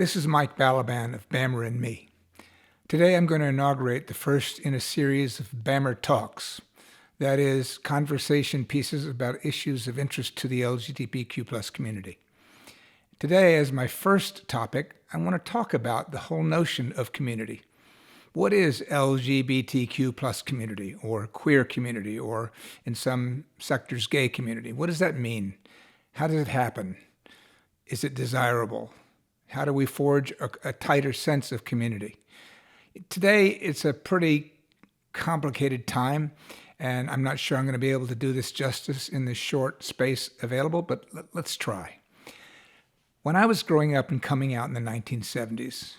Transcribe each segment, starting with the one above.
This is Mike Balaban of BAMMER and Me. Today I'm going to inaugurate the first in a series of BAMMER Talks, that is, conversation pieces about issues of interest to the LGBTQ+ community. Today, as my first topic, I want to talk about the whole notion of community. What is LGBTQ+ community, or queer community, or in some sectors, gay community? What does that mean? How does it happen? Is it desirable? How do we forge a tighter sense of community? Today, it's a pretty complicated time, and I'm not sure I'm going to be able to do this justice in the short space available, but let's try. When I was growing up and coming out in the 1970s,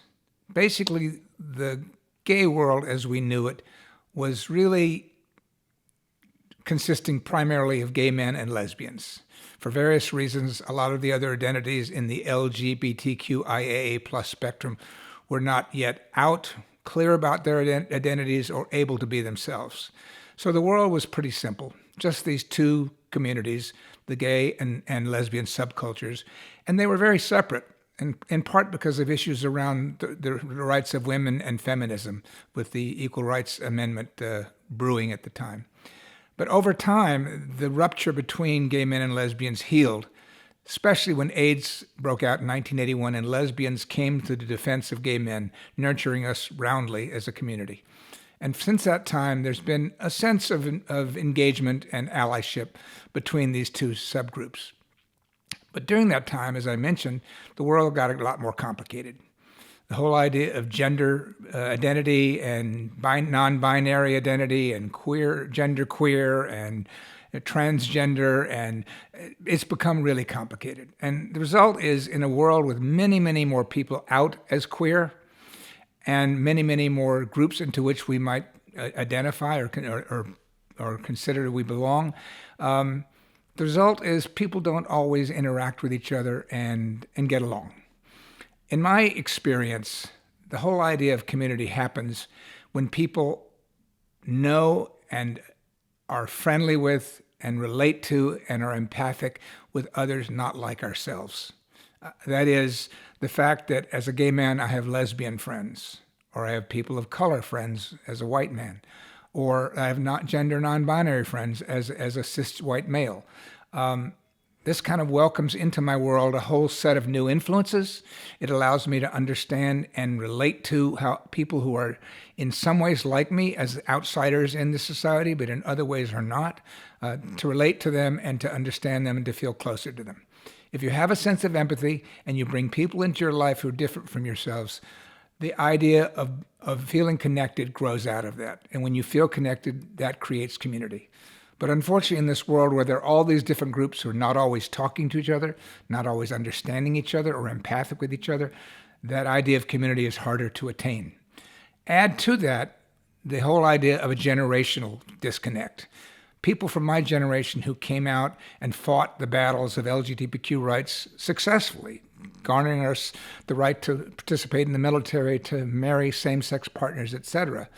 basically the gay world as we knew it was really consisting primarily of gay men and lesbians. For various reasons, a lot of the other identities in the LGBTQIA+ spectrum were not yet out, clear about their identities, or able to be themselves. So the world was pretty simple, just these two communities, the gay and lesbian subcultures, and they were very separate, in part because of issues around the rights of women and feminism, with the Equal Rights Amendment brewing at the time. But over time, the rupture between gay men and lesbians healed, especially when AIDS broke out in 1981 and lesbians came to the defense of gay men, nurturing us roundly as a community. And since that time, there's been a sense of engagement and allyship between these two subgroups. But during that time, as I mentioned, the world got a lot more complicated. The whole idea of gender identity and non-binary identity and genderqueer and transgender, and it's become really complicated. And the result is, in a world with many, many more people out as queer and many, many more groups into which we might identify or consider we belong, the result is people don't always interact with each other and get along. In my experience, the whole idea of community happens when people know and are friendly with and relate to and are empathic with others not like ourselves. That is, the fact that as a gay man, I have lesbian friends, or I have people of color friends as a white man, or I have not gender non-binary friends as a cis white male. This kind of welcomes into my world a whole set of new influences. It allows me to understand and relate to how people who are in some ways like me as outsiders in this society, but in other ways are not, to relate to them and to understand them and to feel closer to them. If you have a sense of empathy and you bring people into your life who are different from yourselves, the idea of feeling connected grows out of that. And when you feel connected, that creates community. But unfortunately, in this world where there are all these different groups who are not always talking to each other, not always understanding each other or empathic with each other, that idea of community is harder to attain. Add to that the whole idea of a generational disconnect. People from my generation who came out and fought the battles of LGBTQ rights successfully, garnering us the right to participate in the military, to marry same-sex partners, etc.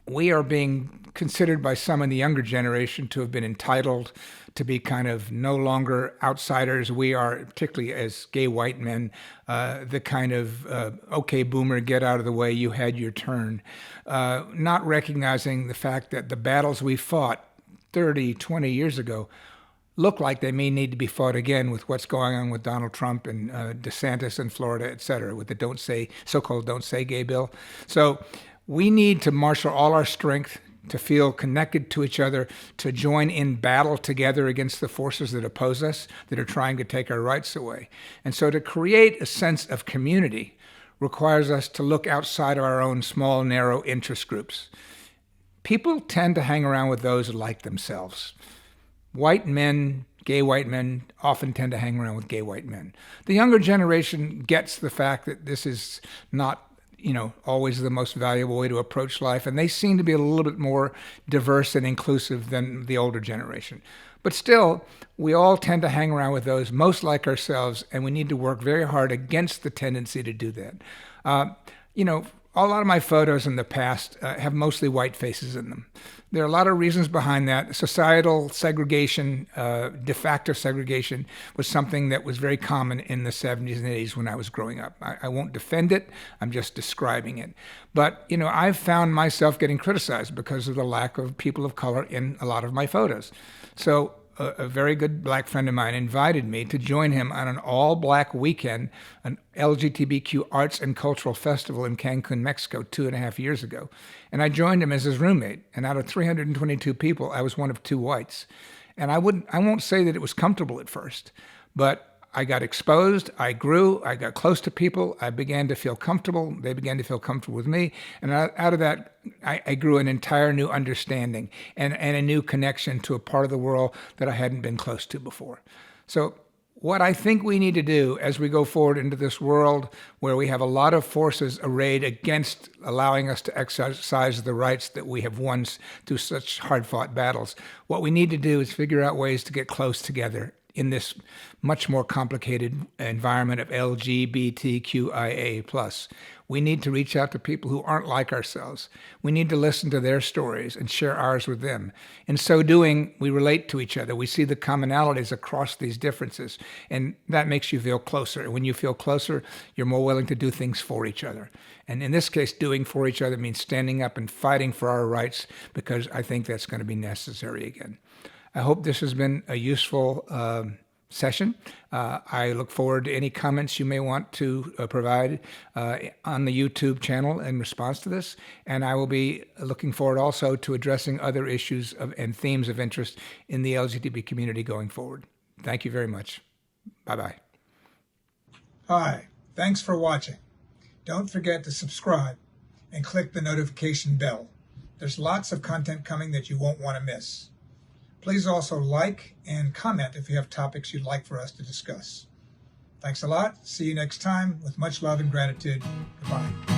We are being considered by some in the younger generation to have been entitled, to be kind of no longer outsiders. We are, particularly as gay white men, the kind of, okay, boomer, get out of the way, you had your turn. Not recognizing the fact that the battles we fought 30, 20 years ago look like they may need to be fought again with what's going on with Donald Trump and DeSantis in Florida, et cetera, with the so-called Don't Say Gay bill. So we need to marshal all our strength to feel connected to each other, to join in battle together against the forces that oppose us, that are trying to take our rights away. And so to create a sense of community requires us to look outside of our own small, narrow interest groups. People tend to hang around with those who like themselves. White men, gay white men, often tend to hang around with gay white men. The younger generation gets the fact that this is not always the most valuable way to approach life. And they seem to be a little bit more diverse and inclusive than the older generation. But still, we all tend to hang around with those most like ourselves, and we need to work very hard against the tendency to do that. You know, a lot of my photos in the past have mostly white faces in them. There are a lot of reasons behind that. Societal segregation, de facto segregation, was something that was very common in the 70s and 80s when I was growing up. I won't defend it, I'm just describing it. But, you know, I've found myself getting criticized because of the lack of people of color in a lot of my photos. So a very good black friend of mine invited me to join him on an all-black weekend, an LGBTQ arts and cultural festival in Cancun, Mexico, 2.5 years ago. And I joined him as his roommate. And out of 322 people, I was one of 2 whites. And I won't say that it was comfortable at first, but I got exposed, I grew, I got close to people, I began to feel comfortable, they began to feel comfortable with me, and out of that, I grew an entire new understanding and a new connection to a part of the world that I hadn't been close to before. So what I think we need to do as we go forward into this world where we have a lot of forces arrayed against allowing us to exercise the rights that we have won through such hard-fought battles, what we need to do is figure out ways to get close together in this much more complicated environment of LGBTQIA+. We need to reach out to people who aren't like ourselves. We need to listen to their stories and share ours with them. In so doing, we relate to each other. We see the commonalities across these differences, and that makes you feel closer. And when you feel closer, you're more willing to do things for each other. And in this case, doing for each other means standing up and fighting for our rights, because I think that's going to be necessary again. I hope this has been a useful session. I look forward to any comments you may want to provide on the YouTube channel in response to this. And I will be looking forward also to addressing other issues and themes of interest in the LGBT community going forward. Thank you very much. Bye-bye. Hi, thanks for watching. Don't forget to subscribe and click the notification bell. There's lots of content coming that you won't want to miss. Please also like and comment if you have topics you'd like for us to discuss. Thanks a lot. See you next time with much love and gratitude. Goodbye.